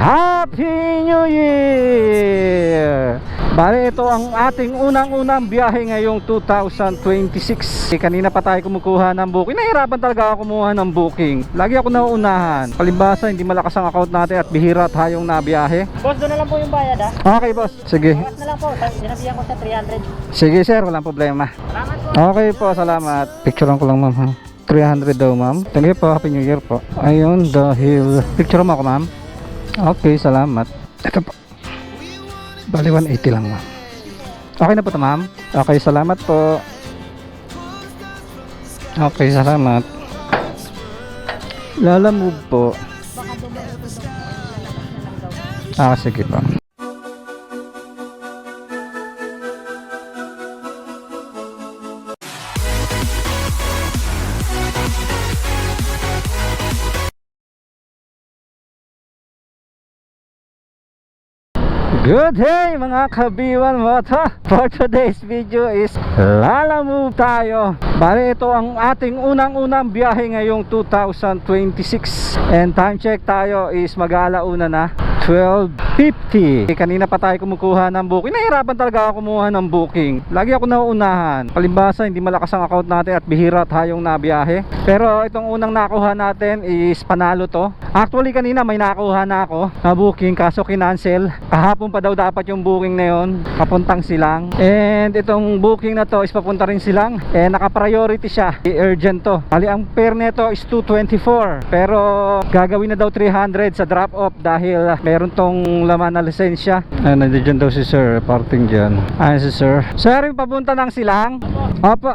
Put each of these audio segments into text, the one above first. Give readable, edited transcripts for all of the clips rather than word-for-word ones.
Happy New Year! Bale, ito ang ating unang-unang biyahe ngayong 2026. Kanina pa tayo kumukuha ng booking. Nahirapan talaga ako kumuha ng booking. Lagi ako nauunahan. Palibasa, hindi malakas ang account natin at bihira tayong nabiyahe. Boss, doon na lang po yung bayad ha. Okay, boss. Sige. Bawas na lang po. Sinabihan ko sa 300. Sige, sir. Walang problema. Salamat po. Okay po, salamat. Picturean ko lang, ma'am, ha? 300 daw, ma'am. Thank you po. Happy New Year po. Ayun, dahil... Picture mo ako, ma'am. Okay, salamat. Ito po. Bali 180 lang, ma'am. Okay na po ito, ma'am. Okay, salamat po. Okay, salamat. Lalamove po. Sige po. Good day mga kabiwan moto. For today's video is lalamove tayo. Bale, ito ang ating unang-unang biyahe ngayong 2026. And time check tayo is mag-aalauna na 12:50. Kanina pa tayo kumukuha ng booking. Nahirapan talaga ako kumuha ng booking. Lagi ako nauunahan. Palibasa, hindi malakas ang account natin at bihira tayong nabiyahe. Pero itong unang nakuha natin is panalo to. Actually, kanina may nakuha na ako na booking kaso kinancel. Kahapon pa daw dapat yung booking na yun, papuntang Silang. And itong booking na to is papunta rin Silang. Naka-priority siya. Urgent to. Bali, ang fare nito is 224. Pero gagawin na daw 300 sa drop-off dahil meron tong laman na lisensya. Nandiyan daw si sir, parting dyan. Ayan si sir. Sir, yung papunta ng Silang? Opo.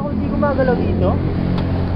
Hindi ko magalaw dito.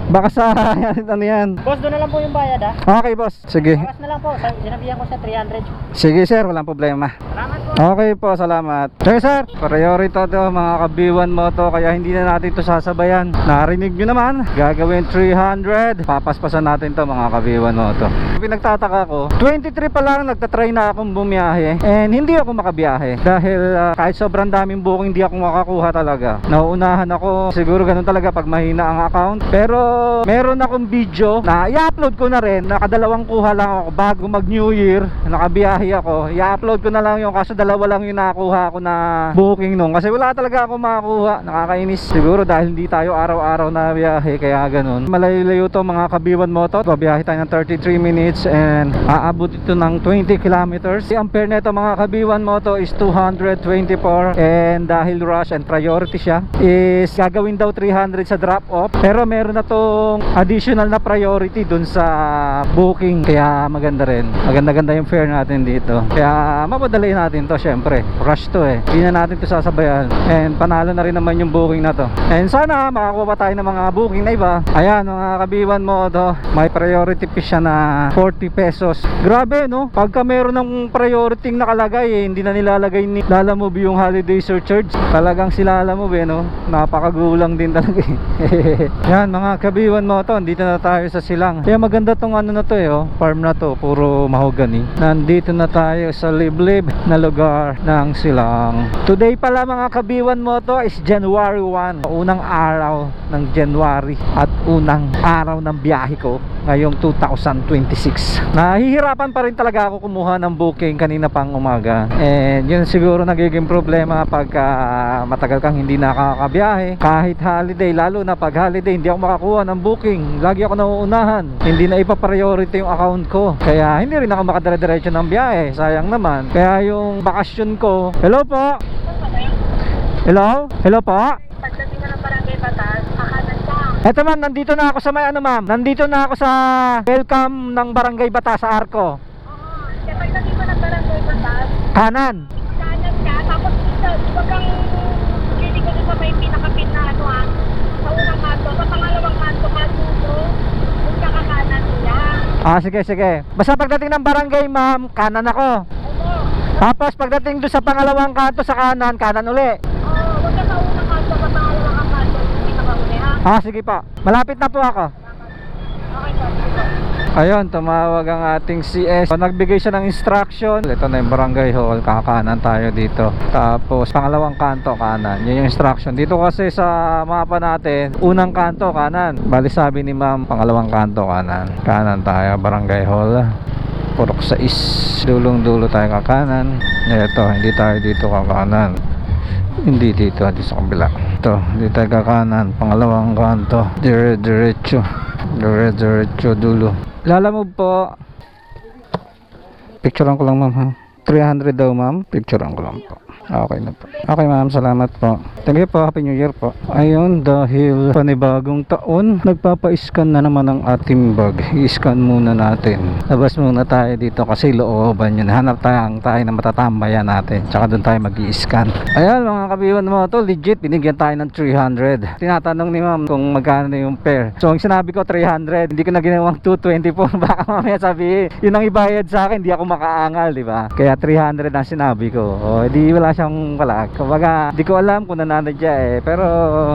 Baka sa ano yan. Boss, doon na lang po yung bayad ha. Okay, boss. Sige. Bawas na lang po. Sinabihan ko sa 300. Sige, sir. Walang problema. Salamat po. Okay po, salamat. Okay, sir. Priority to mga kabiwan mo to. Kaya hindi na natin to sasabayan. Narinig nyo naman. Gagawin 300. Papaspasan natin to mga kabiwan mo to. Pinagtataka ko, 23 pa lang nagtatry na akong bumiyahe. And hindi ako makabiyahe. Dahil kahit sobrang daming booking, hindi ako makakuha talaga. Nauunahan ako. Siguro ganun talaga pag mahina ang account. Pero meron akong video na i-upload ko na rin. Nakadalawang kuha lang ako bago mag New Year. Nakabiyahe ako. I-upload ko na lang yung kaso dalawa lang yung nakuha ko na booking nung. Kasi wala talaga ako makakuha. Nakakainis. Siguro dahil hindi tayo araw-araw na biyahe kaya ganun. Malayo-layo to mga kabiwan mo to. Babiyahe tayo ng 33 minutes and aabot ito ng 20 kilometers. Ang fare nito mga kabiwan mo to is 224 and dahil rush and priority siya is gagawin daw 300 sa drop off. Pero meron na to additional na priority dun sa booking kaya maganda rin, maganda-ganda yung fare natin dito kaya mapadali natin to. Syempre rush to hindi na natin to sasabayan and panalo na rin naman yung booking na to and sana makakuha pa tayo ng mga booking na iba. Ayan mga kabiwan mo to, may priority fee siya na 40 pesos. Grabe no, pagka meron ng priority nakalagay hindi na nilalagay ni Lalamove yung holiday surcharge. Talagang si Lalamove no, napakagulang din talaga yan mga kabiwan mo to, dito na tayo sa Silang. Kaya maganda tong ano na to farm na to, puro mahogany. Nandito na tayo sa liblib na lugar ng Silang. Today pala mga kabiwan mo to is January 1, unang araw ng January at unang araw ng biyahe ko ngayong 2026. Nahihirapan pa rin talaga ako kumuha ng booking kanina pang umaga and yun siguro nagiging problema pagka matagal kang hindi nakakabiyahe kahit holiday, lalo na pag holiday hindi ako makakuha ng booking. Lagi ako nauunahan, hindi na ipa-priority yung account ko kaya hindi rin ako makadire-diretso ng biyahe, sayang naman. Kaya yung bakasyon ko, hello po, hello po, Pagdating na ng Barangay Batas, kakanan ka. eto ma'am, nandito na ako sa may ano ma'am, nandito na ako sa welcome ng Barangay Batas sa Arco. Kaya pagdating mo ng Barangay Batas, Kanan. kanan ka, tapos wag kang hindi ko sa may pinakapit na sa unang kanto, sa pangalawang kanto, kung kakakanan niya. Sige, sige. Basta pagdating ng barangay ma'am, kanan ako. Tapos pagdating doon sa pangalawang kanto sa kanan, kanan uli. Huwag ka sa unang kanto, sa pangalawang kanto, pinakahuli ha. Sige pa. Malapit na po ako. Okay, sir. Ayun, tumawag ang ating CS. Nagbigay siya ng instruction. Ito na yung barangay hall, kakanan tayo dito. Tapos pangalawang kanto kanan. Yun yung instruction. Dito kasi sa mapa natin, unang kanto kanan. Bali sabi ni ma'am, pangalawang kanto kanan. Kanan tayo, barangay hall. Purok 6. Dulong-dulo tayo kakanan. Ito, hindi tayo dito kakanan. Hindi dito, dito sa kabila. Ito, hindi tayo kakanan. Pangalawang kanto. Dire-diretso. Dire-diretso dulo. Lalamove po. Picturean ko lang ma'am ha. 300 daw ma'am. Picturean ko lang po. Okay na po. Okay ma'am, salamat po. Thank you po, Happy New Year po. Ayun, dahil panibagong taon, nagpapa-scan na naman ang ating bag. I-scan muna natin. Labas muna tayo dito kasi looban yun. Hanap tayo na matatambayan natin. Tsaka doon tayo mag-i-scan. Ayan mga kabiwan mo to, legit, binigyan tayo ng 300. Tinatanong ni ma'am kung magkano yung pair. So ang sinabi ko 300, hindi ko na ginawang 220 po. Baka mamaya sabihin, yun ang ibayad sa akin, hindi ako makaangal, di ba? Kaya 300 ang sinabi ko. O, di wala siyang pala. Kumbaga, di ko alam kung nananadya eh. Pero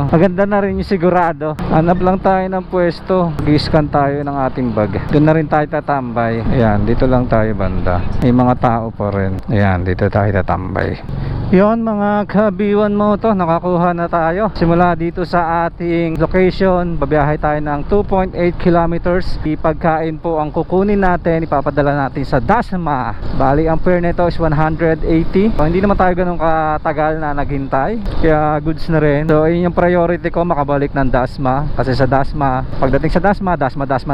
maganda na rin yung sigurado. Hanap lang tayo ng pwesto. Mag-scan tayo ng ating bag. Doon na rin tayo tatambay. Ayan, dito lang tayo banda. May mga tao pa rin. Ayan, dito tayo tatambay. Yon mga kabiwan mo to, nakakuha na tayo. Simula dito sa ating location, babiyahe tayo ng 2.8 kilometers. Ipagkain po ang kukunin natin, ipapadala natin sa Dasma. Bali, ang fare nito is 180. So, hindi naman tayo ganun katagal na naghintay. Kaya goods na rin. So, yun yung priority ko, makabalik ng Dasma. Kasi sa Dasma, pagdating sa Dasma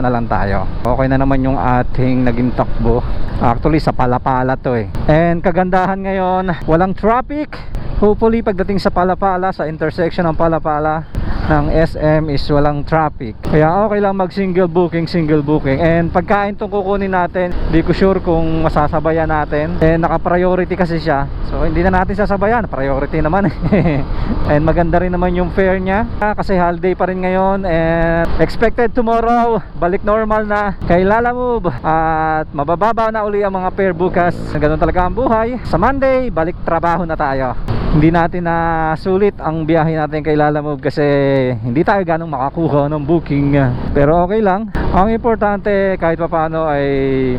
na lang tayo. Okay na naman yung ating naging takbo. Actually, sa Palapala to eh. And kagandahan ngayon, walang traffic. Hopefully pagdating sa Palapala, sa intersection ng Palapala ng SM is walang traffic. Kaya okay lang mag single booking. And pagkain tong kukunin natin, di ko sure kung masasabayan natin. And naka-priority kasi siya. So hindi na natin sasabayan, priority naman. And maganda rin naman yung fare niya. Kasi holiday pa rin ngayon. And expected tomorrow, balik normal na kay Lalamove. At mabababa na uli ang mga fare bukas. Ganun talaga ang buhay. Sa Monday, balik trabaho na tayo. Hindi natin na sulit ang biyahe natin kay Lalamove kasi hindi tayo ganong makakuha ng booking. Pero okay lang. Ang importante kahit papaano ay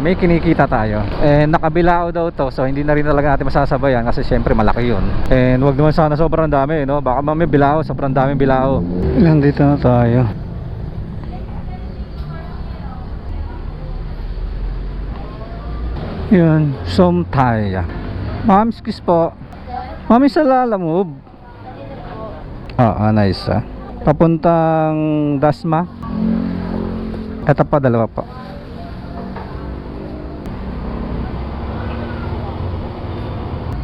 may kinikita tayo. And nakabilao daw to, so hindi na rin talaga natin masasabayan kasi syempre malaki yun. And wag naman sana sobrang dami, no? Baka may bilao, sobrang daming bilao. Nandito na tayo. Yun, Somtaya. Ma'am, excuse po. Mami, sa Lalamove. Nice ah. Papuntang Dasma. Ito pa, dalawa pa.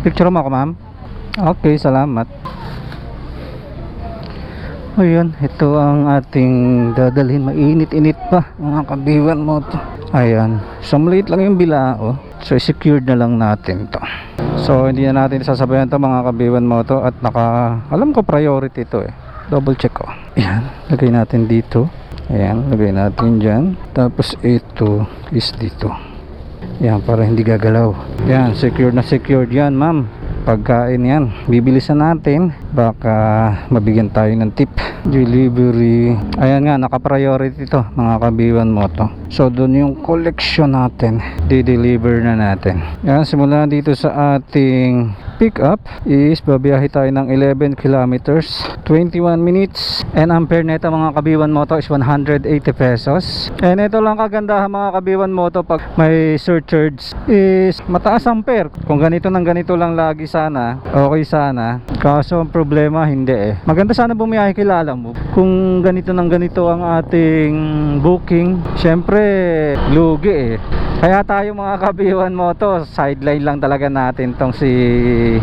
Picture mo ako ma'am? Okay, salamat. Ayun, ito ang ating dadalhin. Mainit-init pa mga kabiwan mo to. Ayan, so maliit lang yung bilao. So secured na lang natin to. So hindi na natin sasabayan to mga kabiwan mo to. At alam ko priority to eh. Double check ko. Ayan, lagay natin dito. Ayan, lagay natin dyan. Tapos ito is dito. Ayan, para hindi gagalaw. Ayan, secured na secured yan ma'am. Pagkain yan, bibilisan natin. Baka mabigyan tayo ng tip. Delivery. Ayan nga, naka-priority to mga kabiwan mo to. So doon yung collection natin, di-deliver na natin. Ayan, simula dito sa ating pick up is babiyahe tayo ng 11 kilometers 21 minutes. And ang fare nito mga kabiwan mo to is 180 pesos. And ito lang kagandahan mga kabiwan mo to, pag may surcharge is mataas ang fare. Kung ganito ng ganito lang lagi sana, okay sana. Kaso ang problema hindi eh. Maganda sana bumiyahe kay Lalamove. Kung ganito ng ganito ang ating booking, syempre lugi eh. Kaya tayo mga kabiwan mo to, sideline lang talaga natin tong si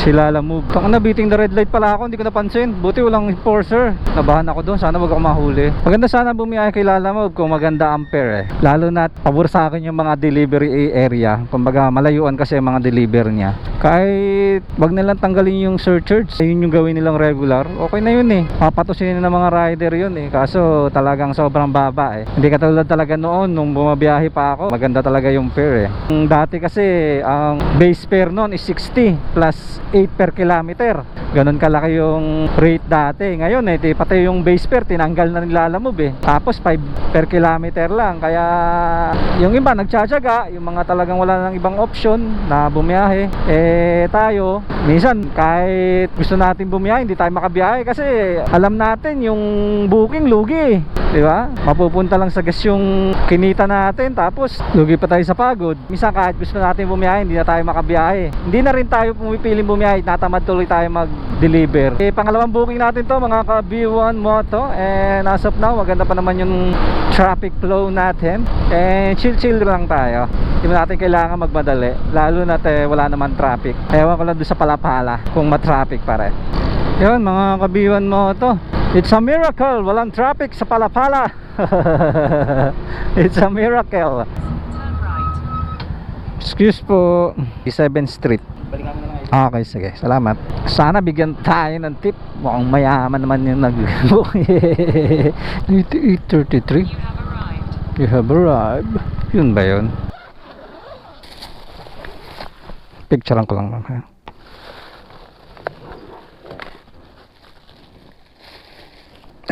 Lalamove. Kung nabiting na red light pala ako, hindi ko napansin. Buti walang enforcer. Nabahan ako doon, sana wag ako mahuli. Maganda sana bumiyahe kay Lalamove kung maganda ang fare eh. Lalo na pabor sa akin yung mga delivery area. Kumbaga malayuan kasi ang mga deliver niya. Kahit wag nilang tanggalin yung surcharge, yun yung gawin nilang regular, okay na yun eh. Papatusin ng mga rider yun eh. Kaso talagang sobrang baba eh. Hindi katulad talaga noon nung bumabiyahe pa ako, maganda talaga yung fare eh. Dati kasi ang base fare noon is 60 plus per kilometer. Ganon kalaki yung rate dati. Ngayon pati yung base fare tinanggal na nila Lalamove Tapos 5 per kilometer lang. Kaya yung iba nagtsatsaga, yung mga talagang wala nang ibang option na bumiyahe. Tayo minsan kahit gusto natin bumiyahe, hindi tayo makabiyahe kasi alam natin yung booking lugi, di ba? Mapupunta lang sa gas yung kinita natin, tapos lugi pa tayo sa pagod. Minsan kahit gusto natin bumiyahe, hindi na tayo makabiyahe. Hindi na rin tayo pumipiling bumiyahe, natamad tuloy tayo mag-deliver. Pangalawang booking natin to mga ka-B1 Moto, and as of now maganda pa naman yung traffic flow natin, and chill lang tayo. Hindi natin kailangan magmadali, lalo na wala naman traffic. Ewan ko lang doon sa Palapala kung ma-traffic pa rin. Yun mga ka-B1 Moto, it's a miracle, walang traffic sa Palapala. It's a miracle. Excuse po, 7th Street. Okay, sige, salamat. Sana bigyan tayo ng tip. Mukhang mayaman naman yung nag-book. 8:33. You have arrived. Yun ba yun? Picturean ko lang naman.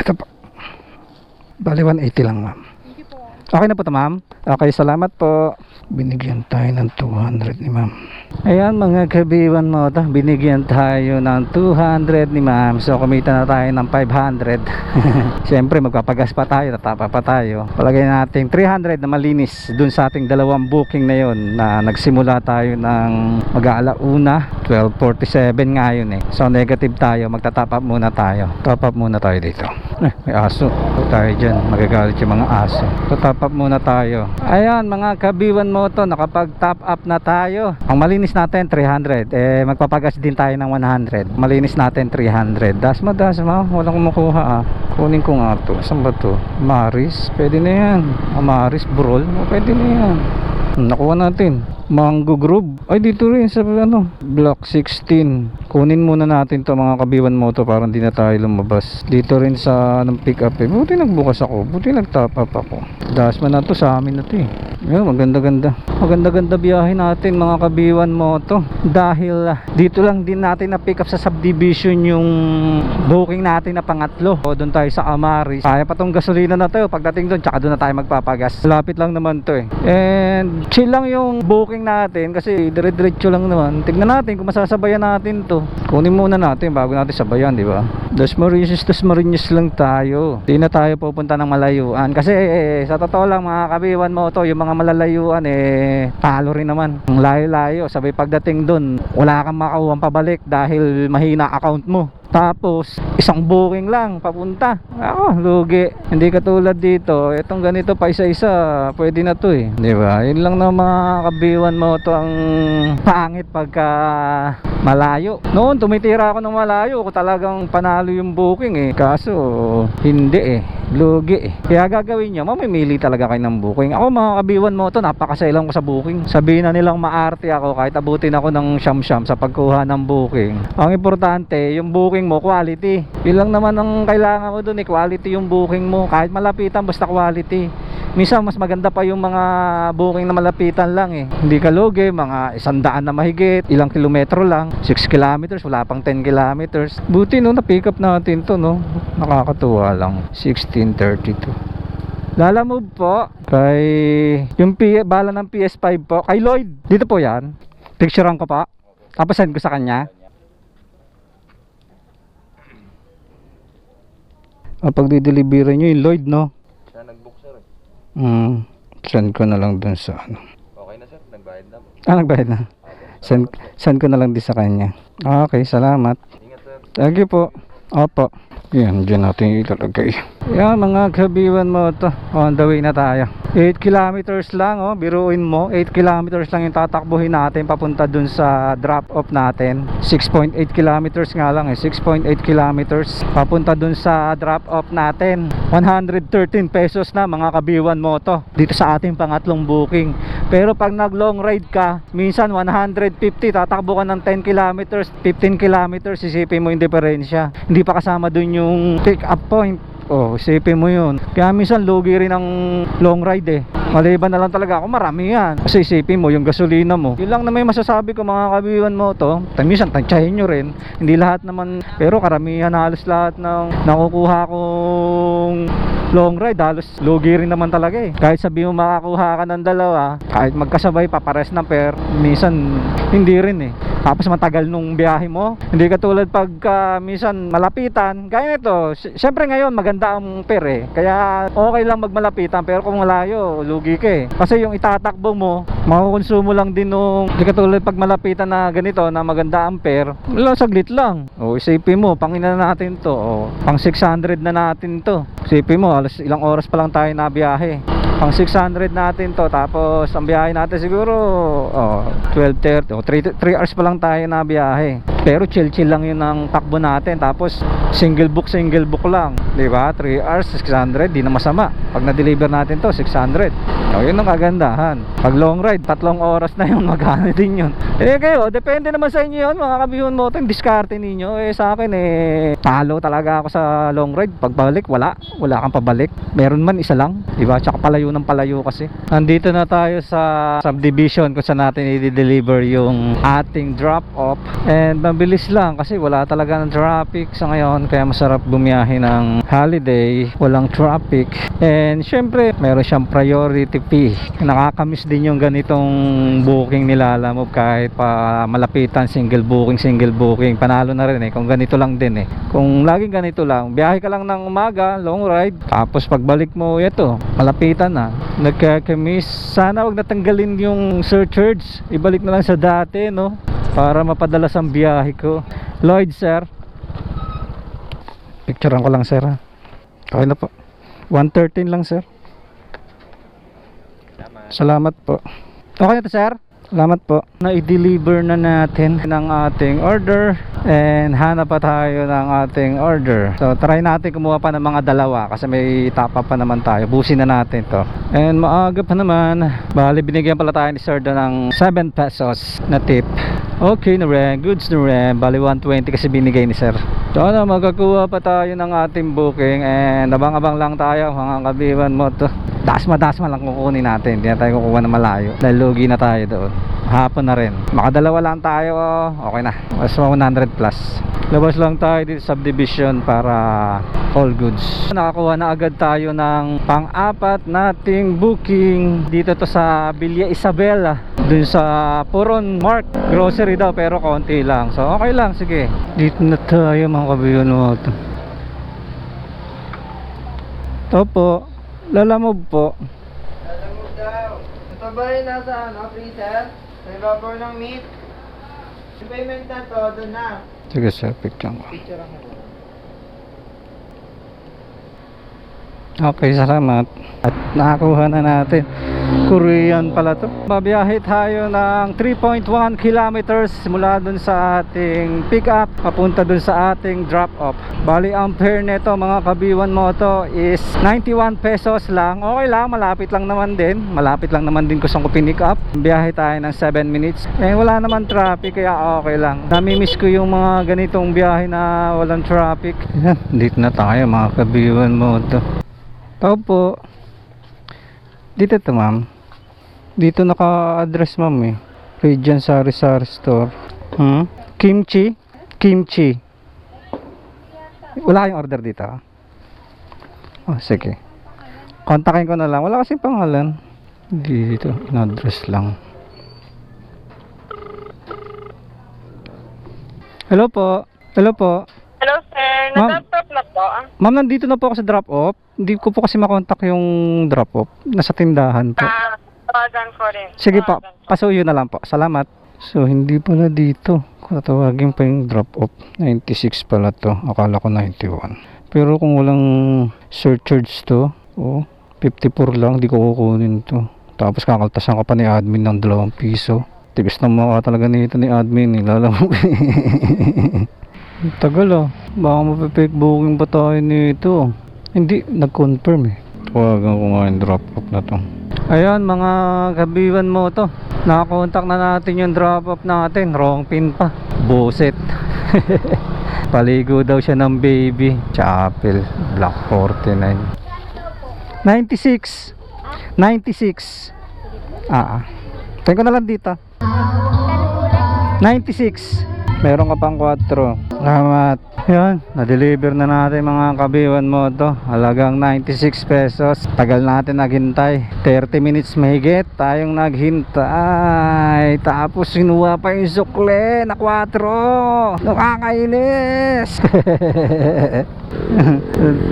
Ito po. Bali 180 lang, ma'am. Okay na po ito, ma'am. Okay, salamat po. Binigyan tayo ng 200 ni ma'am. Ayan mga ka-B1 Moto, binigyan tayo ng 200 ni ma'am. So kumita na tayo ng 500. Siyempre magpapagas pa tayo, tatapa pa tayo. Palagay natin 300 na malinis dun sa ating dalawang booking na yon, na nagsimula tayo ng mag-aalauna, 12:47 nga yun So negative tayo, magta-top up muna tayo. Top up muna tayo dito. May aso. Tayo dyan, magagalit yung mga aso. So top up muna tayo. Ayan mga ka-B1 Moto, nakapag-top up na tayo. Ang malinis natin 300, magpapagas din tayo ng 100. Malinis natin 300. Dasma, walang kumukuha Kunin ko nga to. Saan ba to? Maris, pwede na yan. Maris, Burol, pwede na yan. Nakuha natin Mango Grove. Ay dito rin sa Block 16. Kunin muna natin to mga ka-B1 Moto para hindi na tayo lumabas. Dito rin sa pick up Buti nagbukas ako, buti nag-top up ako. Dasma na to, sa amin na to Yan, maganda biyahe natin mga ka-B1 Moto. Dahil dito lang din natin na pick up sa subdivision yung booking natin na pangatlo. O doon tayo sa Amaris. Kaya pa tong gasolina na to. Pagdating doon, tsaka doon na tayo magpapagas. Lapit lang naman to And chill lang yung booking natin kasi dire-diretso lang naman. Tignan natin kung masasabayan natin to. Kunin muna natin bago natin sabayan, di ba? Dasmariñas lang tayo. Hindi na tayo pupunta ng malayuan kasi sa totoo lang mga ka-B1 Moto, yung mga malalayuan talo rin naman. Ang layo-layo, sabay pagdating doon wala kang makakuha pabalik dahil mahina account mo. Tapos isang booking lang papunta. Lugi. Hindi katulad dito, itong ganito pa isa-isa, pwede na to di ba? Yun lang na mga ka-B1 Moto ang pangit pagka malayo. Noon tumitira ako ng malayo, kung talagang panalo yung booking kaso hindi lugi Kaya gagawin nyo, mamimili talaga kayo ng booking. Ako mga ka-B1 Moto, napakasailang ko sa booking. Sabihin na nilang maarte ako kahit abutin ako ng siyam-siyam sa pagkuha ng booking. Ang importante, yung booking mo quality. Yun lang naman ang kailangan mo dun quality yung booking mo. Kahit malapitan, basta quality. Minsan mas maganda pa yung mga booking na malapitan lang Hindi ka lugi, mga 100 na mahigit, ilang kilometro lang, 6 kilometers, wala pang 10 kilometers. Buti na-pick up natin to nakakatuwa lang. 16:32. Lalamove po kay yung bala ng PS5 po kay Lloyd. Dito po yan. Picturean ko pa. Tapos send ko sa kanya. Pag di-delivery nyo yung Lloyd Siya nag-book sir send ko na lang dun sa Okay na sir, nagbayad na po. nagbayad na. Send ko na lang din sa kanya. Okay, salamat. Ingat sir. Thank you po. Opo. Yan, dyan natin ilalagay. Yan mga ka-B1 Moto, on the way na tayo. 8 kilometers lang biruin mo, 8 kilometers lang yung tatakbuhin natin papunta dun sa drop off natin. 6.8 kilometers nga lang 6.8 kilometers papunta dun sa drop off natin. 113 pesos na mga ka-B1 Moto dito sa ating pangatlong booking. Pero pag nag long ride ka, minsan 150, tatakbo ka ng 10 kilometers, 15 kilometers, isipin mo yung diferensya. Hindi pa kasama dun yung pick up point. Oh, isipin mo yun. Kaya minsan lugi rin ang long ride eh. Maliban na lang talaga ako, marami yan. Kasi isipin mo yung gasolina mo. Yun lang na may masasabi ko mga kabiwan mo to. Minsan tansyahin nyo rin. Hindi lahat naman, pero karamihan halos lahat ng nakukuha kong long ride, halos lugi rin naman talaga eh. Kahit sabi mo makakuha ka ng dalawa, kahit magkasabay papares ng pair, minsan hindi rin eh. Tapos matagal nung biyahe mo. Hindi katulad pagka minsan malapitan. Gaya nito, syempre ngayon maganda ang pair eh. Kaya okay lang magmalapitan, pero kung malayo, lugi ka eh. Kasi yung itatakbo mo, makukonsumo lang din nung, hindi katulad pag malapitan na ganito, na maganda ang pair, wala, saglit lang. O isipin mo, pangina na natin to. O, pang 600 na natin to. Isipin mo, alas ilang oras pa lang tayo na biyahe. Pang 600 natin to. Tapos ang biyahe natin siguro 12:30 o 3 hours pa lang tayo na biyahe. Pero chill lang yun ang takbo natin. Tapos single book lang, di ba? 3 hours 600, di na masama. Pag na-deliver natin to 600. O yun ang kagandahan. Pag long ride 3 oras na yun, magkano din yun. Eh kayo, depende naman sa inyo yun mga kabihon mo. Yung diskarte ninyo. Eh sa akin talo talaga ako sa long ride. Pagbalik wala kang pabalik. Meron man isa lang, di ba? Tsaka palayo ng palayo kasi. Nandito na tayo sa subdivision kung saan natin i-deliver yung ating drop off. And mabilis lang kasi wala talaga ng traffic sa ngayon, kaya masarap bumiyahe ng holiday, walang traffic. And syempre meron siyang priority fee. Nakakamiss din yung ganitong booking nila, alam mo, kahit pa malapitan, single booking, panalo na rin eh kung ganito lang din eh. Kung laging ganito lang, biyahe ka lang ng umaga, long ride, tapos pagbalik mo, ito, malapitan na. Nagkakamiss. Sana wag natanggalin yung surcharge, ibalik na lang sa dati, no, para mapadalas ang biyahe ko. Lloyd, sir, picturean ko lang, sir, ha? Okay na po. 113 lang, sir. Salamat po. Okay na to, sir. Salamat po. Na-deliver na natin ng ating order and hanap pa tayo ng ating order. So try natin kumuha pa ng mga dalawa kasi may tapa pa naman tayo. Busin na natin to. And maaga pa naman. Bali binigyan pala tayo ni sir ng 7 pesos na tip. Okay na rin. Goods na rin. Bali 120 kasi binigay ni sir. So ano, magkakuha pa tayo ng ating booking and abang-abang lang tayo mga kabiwan mo to. Dasma lang kukunin natin. Hindi na tayo kukuha na malayo dahil lugi na tayo doon. Hapon na rin. Makadalawa lang tayo. Okay na. Mas 100 plus. Labas lang tayo dito sa subdivision para all goods. Nakakuha na agad tayo ng pang-apat nating booking. Dito to sa Villa Isabela. Dun sa Puron Mark. Grocery daw pero konti lang. So okay lang. Sige. Dito na tayo mga kabiyon mo. Ito po. Lalamove po. Lalamove daw. Ito ba yung nasa freezer? Sa ibabaw ng meat? Yung payment na to, doon na. Sige sir, picture ko. Picture ako. Okay, salamat. At nakakuha na natin. Korean pala to. Babiyahe tayo ng 3.1 kilometers mula dun sa ating pick up papunta dun sa ating drop off. Bali ang fare neto mga kabiwan mo to is 91 pesos lang. Okay lang, malapit lang naman din. Malapit lang naman din kung saan ko pinick up. Biyahe tayo ng 7 minutes. Eh wala naman traffic kaya okay lang. Namimiss ko yung mga ganitong biyahe na walang traffic. Yan, dito na tayo mga kabiwan mo to. Tao po. Dito to ma'am. Dito naka-address ma'am eh. Regent Sari Sari Store. Kimchi. Wala kayong order dito? Oh, sige. Kontakin ko na lang. Wala kasing pangalan. Dito, in-address lang. Hello po. Hello po. Hello, sir. Ma'am. Nag-drop na po. Ma'am, nandito na po ako sa drop-off. Hindi ko po kasi makontak yung drop-off. Nasa tindahan po. Tawagan ko rin. Sige po, pasuyo na lang po. Salamat. So, hindi pala dito. Tatawagin pa yung drop-off. 96 pala to. Akala ko 91. Pero kung walang surcharge to, 54 lang. Di ko kukunin to. Tapos kakaltasan ka pa ni admin ng 2 piso. Tibis na mukha talaga nito ni admin. Ilala mo. Tagal baka mapipake booking pa tayo nito. Hindi, nag-confirm eh. Tawagan ko nga yung drop-off na to. Ayan mga kabiwan mo to. Nakakontak na natin yung drop-off natin. Wrong pin pa. Buset. Paligo daw siya ng baby. Chapel, Block 49. 96. 96. Tayo ko na lang dito. 96. Meron ka pang 4. Salamat. Yan, na-deliver na natin mga kabiwan mo to. Halagang 96 pesos. Tagal natin naghintay. 30 minutes mahigit tayong naghintay. Tapos sinuha pa yung sukle na 4. Nakakainis.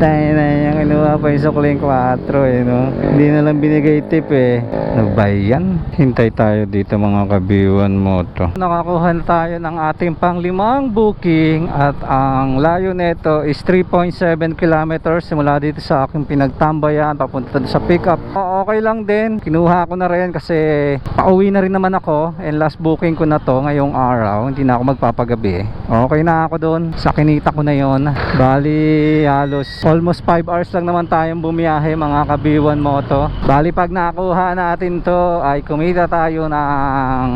Tayo na yan. Kinuha pa yung sukle yung 4 eh, no? Hindi na lang binigay tip eh. Nagbayan. Hintay tayo dito mga kabiwan mo to. Nakakuha na tayo ng ating pang-5 booking at ang layo nito is 3.7 kilometers simula dito sa aking pinagtambayan papunta sa pickup. Okay lang din, kinuha ko na rin kasi pauwi na rin naman ako and last booking ko na to ngayong araw, hindi na ako magpapagabi. Okay na ako doon, sa kinita ko na yon. Bali halos almost 5 hours lang naman tayong bumiyahe mga kabiwan mo to. Bali pag nakuha natin to ay kumita tayo ng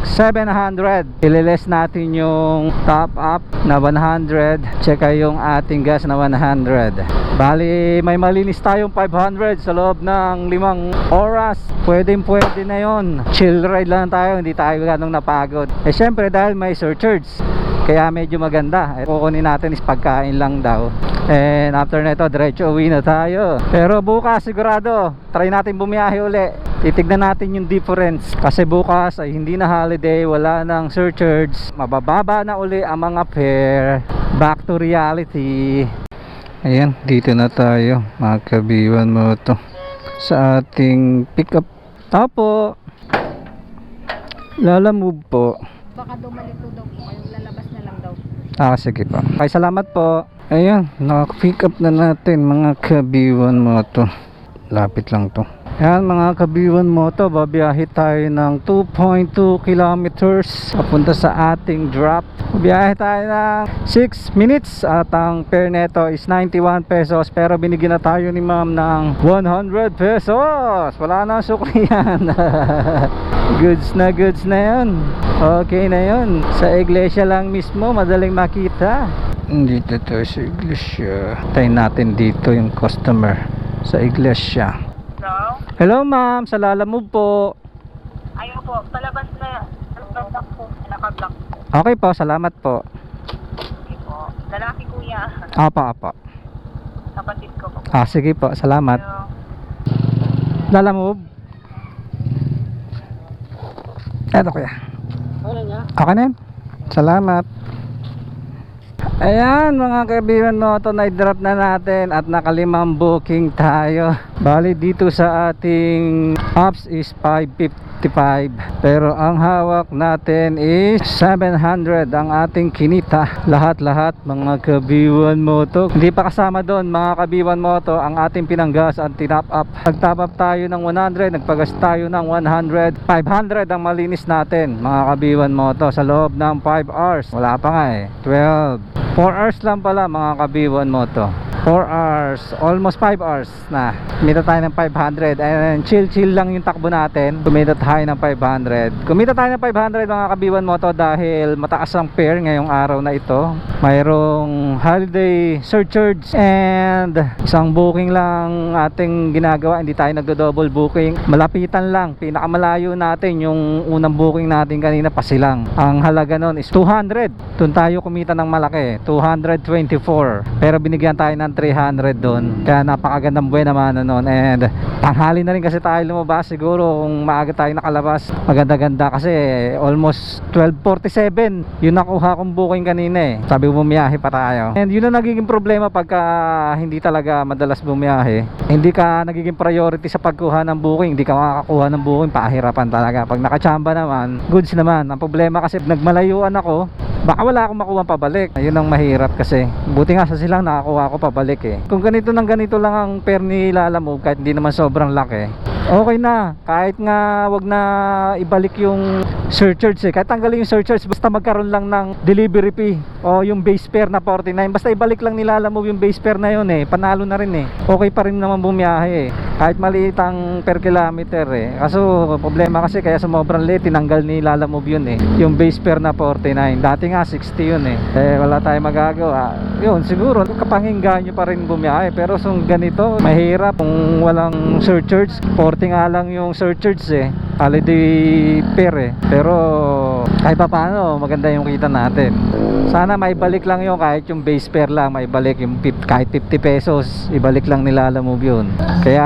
700. Ililes natin yung top up na 100, tsaka yung ating gas na 100. Bali may malinis tayong 500 sa loob ng 5 oras. Pwede na yon. Chill ride lang tayo, hindi tayo ganong napagod. Eh syempre dahil may surcharge, kaya medyo maganda. Kukunin natin is pagkain lang daw. And after nito diretso uwi na tayo. Pero bukas sigurado try natin bumiyahe uli. Titignan natin yung difference kasi bukas ay hindi na holiday, wala nang surcharge, mabababa na uli ang mga fare. Back to reality. Ayan, dito na tayo mga kabiwan mo to sa ating pickup. Tapo lalamove po. Baka dumalito daw po kayong lalabas na lang daw. Sige po. Okay, salamat po. Ayan, naka-pick up na natin mga kabiwan mo to. Lapit lang to. Ayan mga kabiwan mo to, babiyahe tayo ng 2.2 kilometers papunta sa ating drop. Babiyahe tayo ng 6 minutes at ang fare neto is 91 pesos pero binigyan na tayo ni ma'am ng 100 pesos. Wala na sukli yan. Goods na yan. Okay na yun. Sa iglesia lang mismo, madaling makita. Dito tayo sa iglesia. Tayo natin dito yung customer sa iglesia. Hello ma'am, sa Lalamove po. Ayun po, palabas na naka-block po, naka-block. Okay po, salamat po. Okay po. Lalaki kuya. Apa. Kapatid ko po. Sige po, salamat. Lalamove. Eto kuya. Okay na yun. Salamat. Ayan mga kaibigan mo, ito na-drop na natin at naka-5 booking tayo. Bali dito sa ating apps is 555 pero ang hawak natin is 700 ang ating kinita. Lahat mga kabiwan mo to. Hindi pa kasama doon mga kabiwan mo to ang ating pinanggas at tinap up. Nag-top up tayo ng 100, nagpagas tayo ng 100. 500 ang malinis natin mga kabiwan mo to sa loob ng 5 hours. Wala pa nga eh, 12. 4 hours lang pala mga kabiwan mo to. 4 hours, almost 5 hours na. Kumita tayo ng 500 and chill lang yung takbo natin. Kumita tayo ng 500. Kumita tayo ng 500 mga kabiwan mo to dahil mataas ang fare ngayong araw na ito. Mayroong holiday surcharge and isang booking lang ating ginagawa. Hindi tayo nagdo-double booking. Malapitan lang. Pinakamalayo natin yung unang booking natin kanina Pasilang. Ang halaga nun is 200. Doon tayo kumita ng malaki. 224. Pero binigyan tayo ng 300 doon. Kaya napakagandang buwan naman noon. And tanghali na rin kasi tayo lumabas. Siguro kung maaga tayo nakalabas, maganda-ganda kasi almost 12:47 yung nakuha kong booking kanina eh. Sabi ko bumiyahe pa tayo. And yun ang nagiging problema pagka hindi talaga madalas bumiyahe. Hindi ka nagiging priority sa pagkuha ng booking. Hindi ka makakakuha ng booking, pahirapan talaga. Pag nakachamba naman, goods naman. Ang problema kasi nagmalayuan ako, baka wala akong makuha pabalik. Ayun ang mahirap kasi. Buti nga sa Silang nakakuha ako pabalik eh. Kung ganito lang ang fare ni Lalamove, kahit hindi naman sobrang laki, okay na. Kahit nga wag na ibalik yung surcharge kahit tanggalin yung surcharge, basta magkaroon lang ng delivery fee o yung base fare na 49. Basta ibalik lang nila Lalamove yung base fare na yun panalo na rin okay pa rin naman bumiyahe kahit maliit ang per kilometer kaso problema kasi kaya sumobrang late, tinanggal ni Lalamove yun yung base fare na 49. Dati nga 60 yun wala tayong magagawa. Yun siguro kapanginggan nyo pa rin bumiyahe, pero kung ganito mahirap kung walang surcharge. 40 nga lang yung surcharge holiday fare pero kahit pa paano maganda yung kita natin. Sana maibalik lang yung kahit yung base fare lang, maibalik yung kahit 50 pesos, ibalik lang nila Lalamove yun. Kaya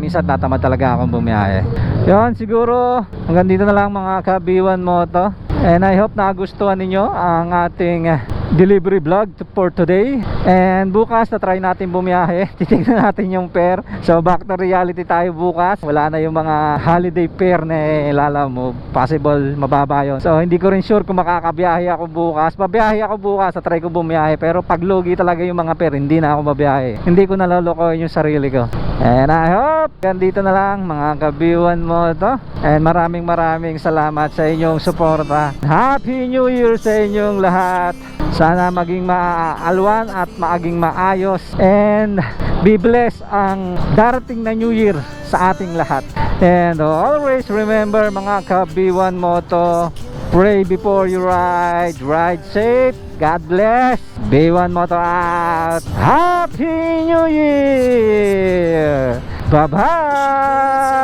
minsan tatamad talaga akong bumiyahe. Yun siguro hanggang dito na lang mga ka-B1 Moto, and I hope nagustuhan ninyo ang ating delivery vlog for today. And bukas na try natin bumiyahe, titignan natin yung fare. So back to reality tayo bukas. Wala na yung mga holiday fare na Lalamove, possible mababa yun. So hindi ko rin sure kung makakabiyahe ako bukas. Babiyahe ako bukas, try ko bumiyahe, pero pag lugi talaga yung mga fare, hindi na ako mabiyahe. Hindi ko nalolokohin yung sarili ko. And I hope ganito na lang mga ka-B1 Moto, and maraming salamat sa inyong suporta. Happy New Year sa inyong lahat. Sana maging maalwan at maging maayos, and be blessed ang darating na New Year sa ating lahat. And always remember mga ka-B1 Moto, pray before you ride, ride safe, God bless. B1 Moto out. Happy New Year. Bye bye.